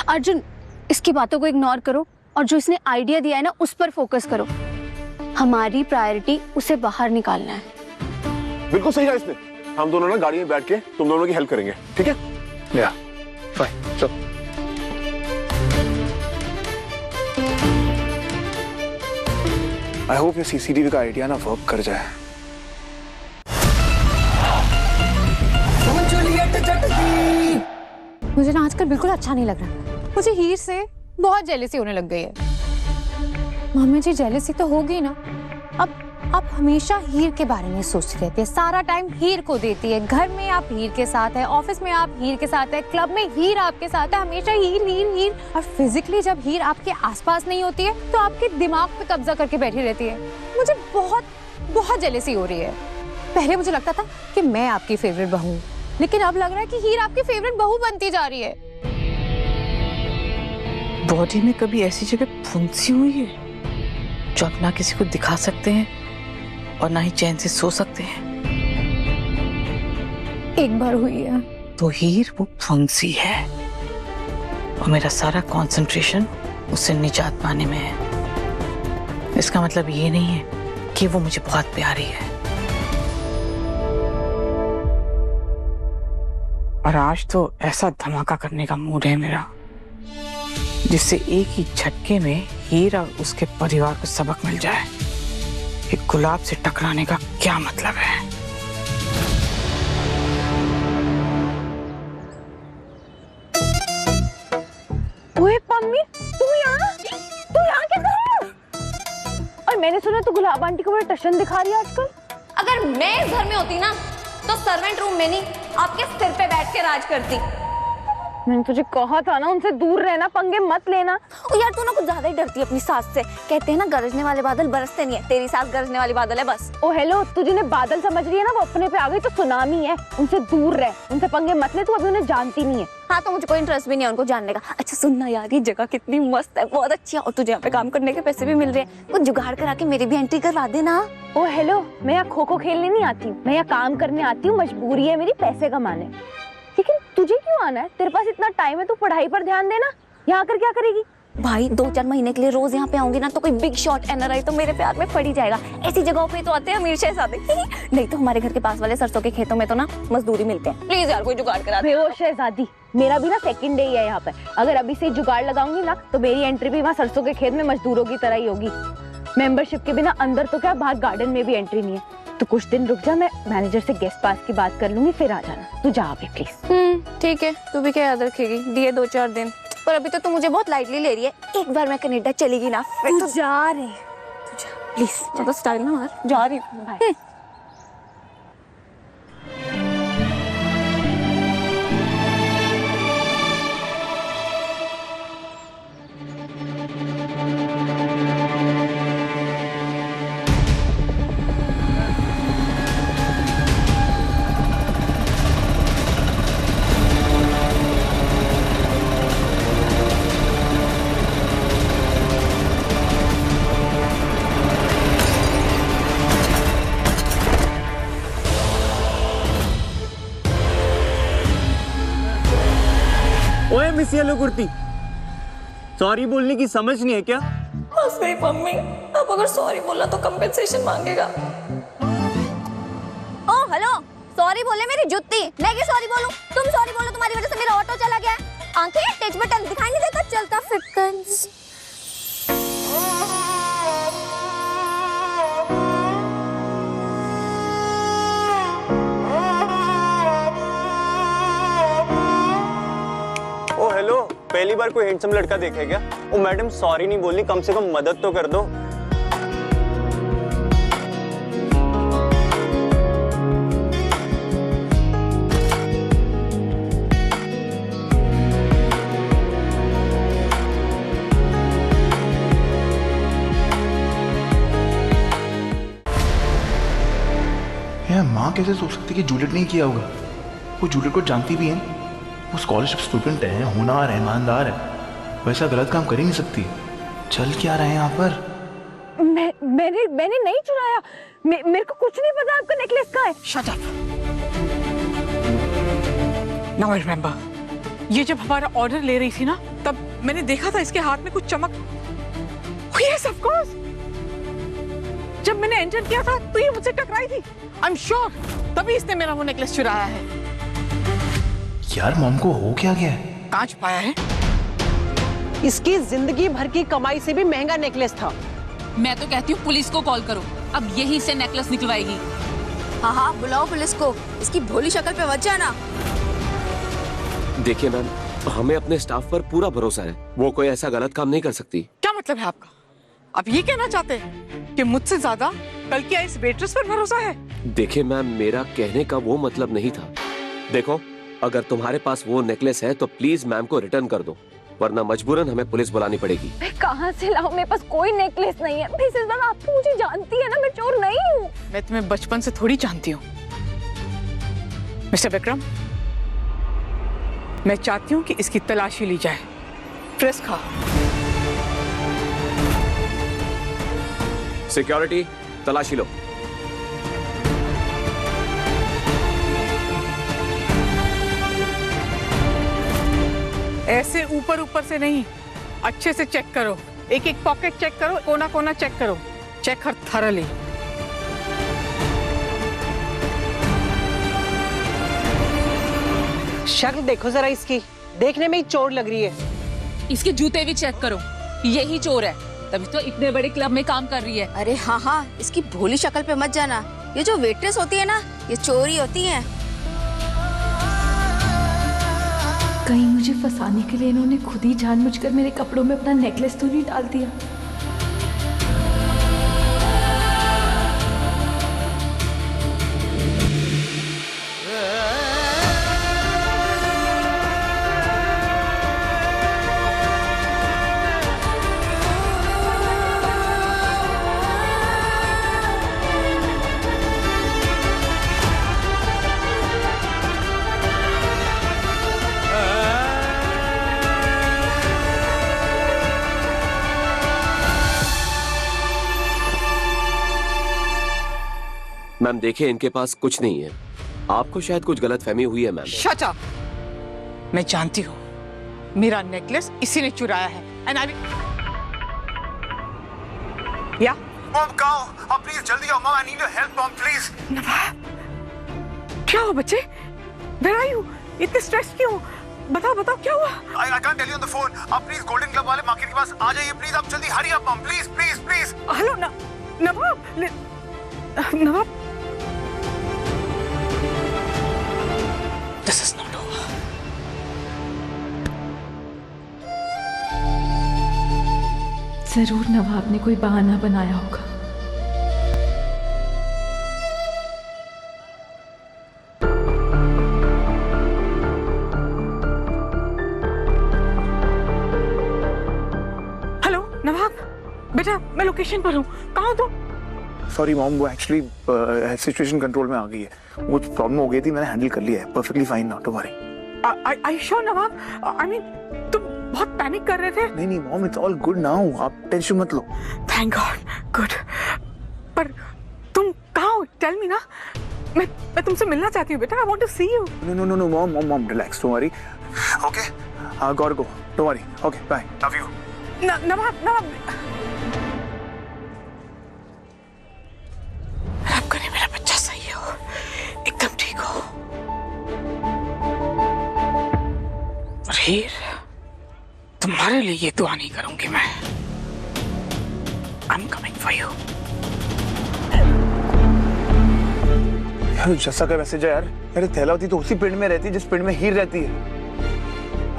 अर्जुन, इसकी बातों को इग्नोर करो और जो इसने आइडिया दिया है ना उस पर फोकस करो। हमारी प्रायोरिटी उसे बाहर निकालना है। बिल्कुल सही है इसने। हम दोनों ना गाड़ी में बैठ के तुम दोनों की हेल्प करेंगे, ठीक है? या फाइन, चलो। आई होप ये सीसीटीवी का आइडिया ना वर्क कर जाए। मुझे ना आजकल बिल्कुल अच्छा नहीं लग रहा। मुझे हीर से बहुत जेलसी होने लग गई है। मम्मी जी, जेलसी तो होगी ना। अब आप हमेशा हीर के बारे में सोचती रहती है, सारा टाइम हीर को देती है। घर में आप हीर के साथ है, ऑफिस में आप हीर के साथ है, क्लब में हीर आपके साथ है, हमेशा हीर हीर हीर। और फिजिकली जब हीर आपके आसपास नहीं होती है तो आपके दिमाग पे कब्जा करके बैठी रहती है। मुझे बहुत बहुत जेलसी हो रही है। पहले मुझे लगता था कि मैं आपकी फेवरेट बहू हूँ, लेकिन अब लग रहा है कि हीर आपकी फेवरेट बहू बनती जा रही है। बॉडी में कभी ऐसी जगह फुंसी हुई है जो आप ना किसी को दिखा सकते हैं और ना ही चैन से सो सकते हैं? एक बार हुई है। तो हीर वो फुंसी है और मेरा सारा कंसंट्रेशन उससे निजात पाने में है। इसका मतलब ये नहीं है कि वो मुझे बहुत प्यारी है। और आज तो ऐसा धमाका करने का मूड है मेरा जिससे एक ही झटके में हीर और उसके परिवार को सबक मिल जाए। एक गुलाब से टकराने का क्या मतलब है? ओए पम्मी, तू यहाँ क्या कर रही हो? और मैंने सुना तू गुलाब आंटी को बड़ा टशन दिखा रही है आजकल। अगर मैं इस घर में होती ना तो सर्वेंट रूम में नहीं आपके सिर पे बैठ के राज करती। मैंने तुझे कहा था ना उनसे दूर रहना, पंगे मत लेना। ओ यार, तू ना कुछ ज्यादा ही डरती है अपनी सास से। कहते हैं ना गरजने वाले बादल बरसते नहीं है, तेरी सास गरजने वाली बादल है बस। ओ हेलो, तू जिन्हें बादल समझ रही है ना वो अपने पे आ गई तो सुनामी है। उनसे दूर रह, उनसे पंगे मत ले, तू अभी उन्हें जानती नहीं है। हाँ, तो मुझे कोई इंटरेस्ट भी नहीं है उनको जानने का। अच्छा सुनना यार, ये जगह कितनी मस्त है, बहुत अच्छी है, और तुझे यहाँ पे काम करने के पैसे भी मिल रहे हैं। कुछ जुगाड़ करा के मेरी भी एंट्री करवा देना। ओ हेलो, मैं यहाँ खो खो खेलने नहीं आती हूँ, मैं यहाँ काम करने आती हूँ। मजबूरी है मेरी पैसे कमाने। लेकिन तुझे क्यों आना है? तेरे पास इतना टाइम है, तू पढ़ाई पर ध्यान देना। यहाँ कर क्या करेगी? भाई 2-4 महीने के लिए रोज यहाँ पे आऊंगी ना तो कोई बिग शॉट एनआरआई तो मेरे प्यार में पड़ ही जाएगा। ऐसी जगहों पे तो आते हैं अमीर शहजादे। नहीं तो हमारे घर के पास वाले सरसों के खेतों में तो ना मजदूरी मिलते हैं। प्लीज यार कोई जुगाड़ करा दे। बेहोश शहजादी, मेरा भी ना सेकंड डे ही है यहाँ पे। अगर अभी से जुगाड़ लगाऊंगी ना तो मेरी एंट्री भी वहाँ सरसों के खेत में मजदूरों की तरह ही होगी। मेंबरशिप के बिना अंदर तो क्या, बाहर गार्डन में भी एंट्री नहीं है। तो कुछ दिन रुक जा, मैं मैनेजर से गेस्ट पास की बात कर लूंगी, फिर आ जाना। तू जा अभी प्लीज। ठीक है, तू भी क्या याद रखेगी, दिए 2-4 दिन। पर अभी तो तू मुझे बहुत लाइटली ले रही है। एक बार मैं कनाडा चलेगी ना फिर तू जा रही, प्लीज ज्यादा स्टाइल ना मार। जा रही हूँ। ओए मिस येलो कुर्ती, सॉरी बोलने की समझ नहीं है क्या? बस गई मम्मी, अब अगर सॉरी बोला तो कंपेंसेशन मांगेगा। ओ हेलो, सॉरी बोले मेरी जुत्ती। मैं क्या सॉरी बोलूं? तुम सॉरी बोलो, तुम्हारी वजह से मेरा ऑटो चला गया। आंखें टच बटन दिखाई नहीं देता, चलता फिरता। ओ हेलो, पहली बार कोई हैंडसम लड़का देखा है क्या? ओ मैडम सॉरी नहीं बोलनी, कम से कम मदद तो कर दो। यार माँ कैसे सोच सकती कि जूलियट नहीं किया होगा? वो जूलियट को जानती भी है, वो स्कॉलरशिप स्टूडेंट है, होनहार है, ईमानदार है, वैसा गलत काम कर ही नहीं सकती। चल क्या रहे हैं यहाँ पर? मैंने नहीं चुराया। मेरे को कुछ नहीं पता आपका नेकलेस कहाँ है। Shut up. Now I remember. ये जब हमारा ऑर्डर ले रही थी ना, तब मैंने देखा था इसके हाथ में कुछ चमक। यस ऑफ कोर्स, जब मैंने एंटर किया था तो ये मुझसे टकराई थी। आई एम श्योर तभी इसने मेरा वो नेकलेस चुराया है। यार मॉम को हो क्या गया है? कहाँ छुपाया है? इसकी जिंदगी भर की कमाई से भी महंगा नेकलेस था। मैं तो कहती हूँ पुलिस को कॉल करो, अब यहीं से नेकलेस निकलवाएगी। हाँ हाँ बुलाओ पुलिस को, इसकी भोली शक्ल पे मत जाना। देखिए मैम, हमें अपने स्टाफ पर पूरा भरोसा है, वो कोई ऐसा गलत काम नहीं कर सकती। क्या मतलब है आपका? आप ये कहना चाहते हैं कि मुझसे ज्यादा कल की आई इस वेट्रेस पर भरोसा है? देखिए मैम, मेरा कहने का वो मतलब नहीं था। देखो, अगर तुम्हारे पास वो नेकलेस है तो प्लीज मैम को रिटर्न कर दो, वरना मजबूरन हमें पुलिस बुलानी पड़ेगी। मैं कहाँ से लाऊं? मेरे पास कोई नेकलेस नहीं है। मिसेस मैम, आप तो मुझे जानती है ना, मैं चोर नहीं हूँ। मैं तुम्हें बचपन से थोड़ी जानती हूँ। मिस्टर विक्रम, मैं चाहती हूँ कि इसकी तलाशी ली जाए। प्रेस खा। सिक्योरिटी, तलाशी लो। ऐसे ऊपर ऊपर से नहीं, अच्छे से चेक करो। एक एक पॉकेट चेक करो, कोना कोना चेक करो। चेक हर थरली। शक्ल देखो जरा इसकी, देखने में ही चोर लग रही है। इसके जूते भी चेक करो, यही चोर है, तभी तो इतने बड़े क्लब में काम कर रही है। अरे हाँ हाँ, इसकी भोली शक्ल पे मत जाना। ये जो वेट्रेस होती है ना, ये चोरी होती है। कहीं मुझे फंसाने के लिए इन्होंने खुद ही जानबूझकर मेरे कपड़ों में अपना नेकलेस तो नहीं डाल दिया। मैम देखिए, इनके पास कुछ नहीं है, आपको शायद कुछ गलतफहमी हुई है मैम। Shut up! मैं जानती हूँ मेरा नेकलेस इसी ने चुराया है। एंड आई या मॉम कहाँ हो? आप प्लीज जल्दी आओ mom, I need your help mom please. Nawab, क्या हुआ बच्चे? Where are you? इतने स्ट्रेस क्यों? बताओ बताओ क्या हुआ? I can't tell you on the phone. आप प्लीज गोल्डन क्लब वाले मार्केट के पास आ जाइए प्लीज। आप जल्दी hurry up mom, please please please. Hello Nawab, Nawab, this is not over. जरूर नवाब ने कोई बहाना बनाया होगा। हेलो नवाब, बेटा मैं लोकेशन पर हूँ, कहाँ हो तुम? सॉरी मॉम, वो एक्चुअली सिचुएशन कंट्रोल में आ गई है। वो प्रॉब्लम हो गई थी, मैंने हैंडल कर लिया है। Perfectly fine now, don't worry. I sure Nawab? I mean तुम बहुत पैनिक कर रहे थे। नहीं नहीं mom, it's all good now, आप टेंशन मत लो। Thank God, good. पर तुम कहाँ हो? टेल मी ना, मैं तुमसे मिलना चाहती हूँ बेटा। I want to see you. No no no mom relax, don't worry. Okay, got go, don't worry. Okay bye, love you. Nawab, रब करे मेरा बच्चा सही हो, एकदम ठीक हो। हीर, तुम्हारे लिए ये दुआ नहीं करूंगी मैं। I'm coming for you. यार जैसा का मैसेज है यार, मेरे थैलावती तो उसी पिंड में रहती है जिस पिंड में हीर रहती है।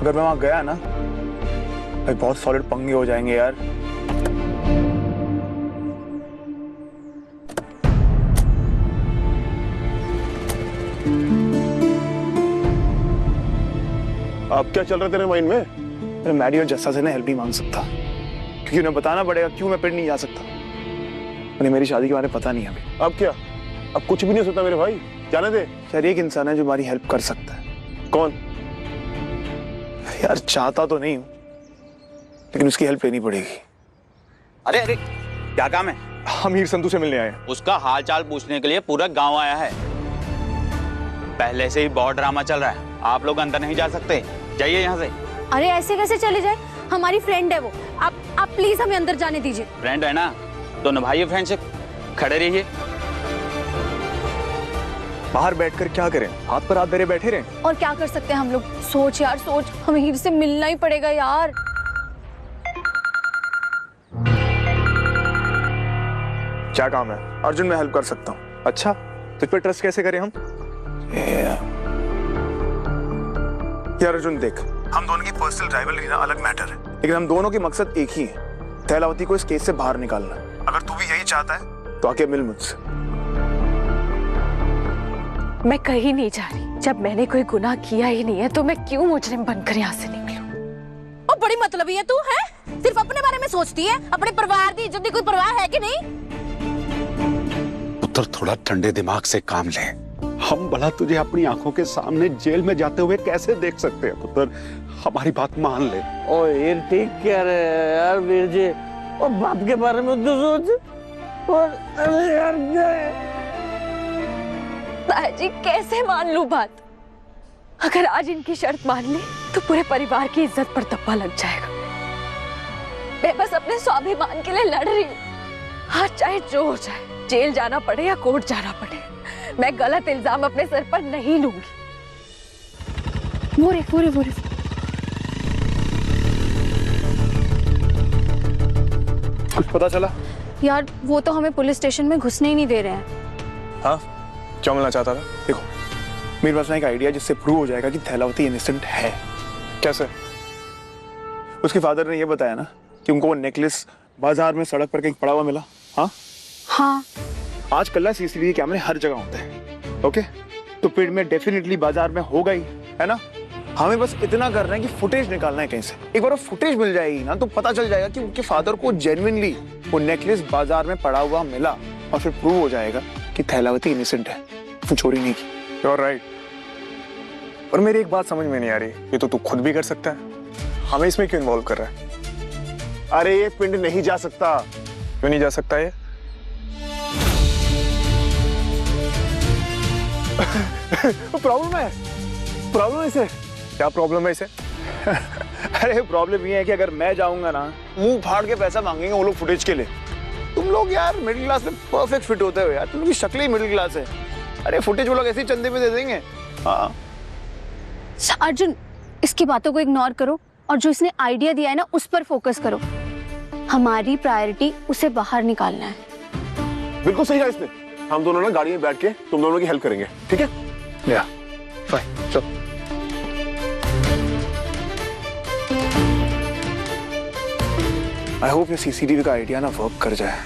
अगर मैं वहां गया ना भाई, बहुत सॉलिड पंगे हो जाएंगे यार। अब क्या चल रहा है तेरे माइंड में? मैं मैडी और जस्सा से ना हेल्प नहीं मांग सकता, क्योंकि उन्हें बताना पड़ेगा क्यों मैं पिंड नहीं जा सकता। उन्हें मेरी शादी के बारे में पता नहीं अभी। अब क्या? अब कुछ भी नहीं हो सकता मेरे भाई, जाने दे। यार एक इंसान है जो हमारी हेल्प कर सकता है। कौन? यार चाहता तो नहीं हूँ, लेकिन उसकी हेल्प लेनी पड़ेगी। अरे अरे, क्या काम है? हम हीर संतू से मिलने आए हैं। उसका हाल चाल पूछने के लिए पूरा गांव आया है। पहले से ही बहुत ड्रामा चल रहा है, आप लोग अंदर नहीं जा सकते। जाइए यहाँ से। अरे ऐसे कैसे चले जाए, हमारी फ्रेंड है वो। आप प्लीज हमें अंदर जाने दीजिए। फ्रेंड है ना तो निभाइए फ्रेंडशिप, खड़े रहिए। बाहर बैठकर क्या करें, हाथ पर हाथ धरे बैठे रहें? और क्या कर सकते हैं हम लोग। सोच यार सोच, हमें हीर से मिलना ही पड़ेगा यार। क्या काम है अर्जुन? मैं हेल्प कर सकता हूँ। अच्छा, तुझ पर ट्रस्ट कैसे करें हम? यार अर्जुन देख, हम दोनों की पर्सनल राइवलरी ना अलग मैटर है, लेकिन हम दोनों के मकसद एक ही है, थैलावती को इस केस से बाहर निकालना। अगर तू भी यही चाहता है तो आके मिल मुझसे। मैं कहीं नहीं जा रही। जब मैंने कोई गुनाह किया ही नहीं है तो मैं क्यों मुजरिम बनकर यहाँ से निकलूं? और बड़ी मतलबी है तू, है सिर्फ अपने बारे में सोचती है, अपने परिवार की इज्जत की कोई परवाह है कि नहीं? पुत्र थोड़ा ठंडे दिमाग से काम ले। हम भला तुझे अपनी आंखों के सामने जेल में जाते हुए कैसे देख सकते हैं पुत्र, हमारी बात मान ले। ओ ये ठीक कह रहे हैं यार वीर जी, और बाप के बारे में तो सोच। और अरे यार ताजी कैसे मान लूं बात? अगर आज इनकी शर्त मान ली तो पूरे परिवार की इज्जत पर धब्बा लग जाएगा। मैं बस अपने स्वाभिमान के लिए लड़ रही हूँ। आज चाहे जो हो जाए, जेल जाना पड़े या कोर्ट जाना पड़े, मैं गलत इल्जाम अपने सर पर नहीं लूंगी। मोरे मोरे मोरे। कुछ पता चला? यार वो तो हमें पुलिस स्टेशन में घुसने ही नहीं दे रहे हैं। हाँ, क्या मिलना चाहता था? देखो, मेरे पास ना एक आइडिया जिससे प्रूव हो जाएगा कि थैलावती इनोसेंट है। कैसे? उसके फादर ने ये बताया ना कि उनको वो नेकलेस बाजार में सड़क पर कहीं पड़ा हुआ मिला। हाँ हाँ, आजकल ना सीसीटीवी कैमरे हर जगह होते हैं। ओके, तो फिर में डेफिनेटली बाजार में होगा ही, है ना? हमें बस इतना करना है कि फुटेज निकालना है कहीं से। एक बार वो फुटेज मिल जाएगी ना तो पता चल जाएगा कि उनके फादर को जेन्युइनली वो नेकलेस बाजार में पड़ा हुआ मिला, और फिर प्रूव हो जाएगा कि थैलावती इनोसेंट है, चोरी नहीं की। You're right। और मेरी एक बात समझ में नहीं आ रही, ये तो तू खुद भी कर सकता है, हमें इसमें क्यों इन्वॉल्व कर रहा है? अरे ये पिंड नहीं जा सकता। क्यों नहीं जा सकता ये? प्रॉब्लम है, प्रॉब्लम है इसे। क्या प्रॉब्लम है इसे? अरे प्रॉब्लम ये है कि अगर मैं जाऊंगा ना, मुंह फाड़ के पैसा मांगेंगे वो लोग फुटेज के लिए। तुम लोग यार मिडिल क्लास में परफेक्ट फिट होते हो यार, तुम लोग की शक्ल ही मिडिल क्लास है। अरे फुटेज वो लोग ऐसे ही चंदे पे दे देंगे। हाँ अर्जुन, इसकी बातों को इग्नोर करो और जो इसने आइडिया दिया है ना उस पर फोकस करो। हमारी प्रायोरिटी उसे बाहर निकालना है। बिल्कुल सही कहा इसने। हम दोनों ना गाड़ी में बैठ के तुम दोनों की हेल्प करेंगे, ठीक है? या फाइन, चल। आई होप ये सीसीटीवी का आइडिया ना वर्क कर जाए।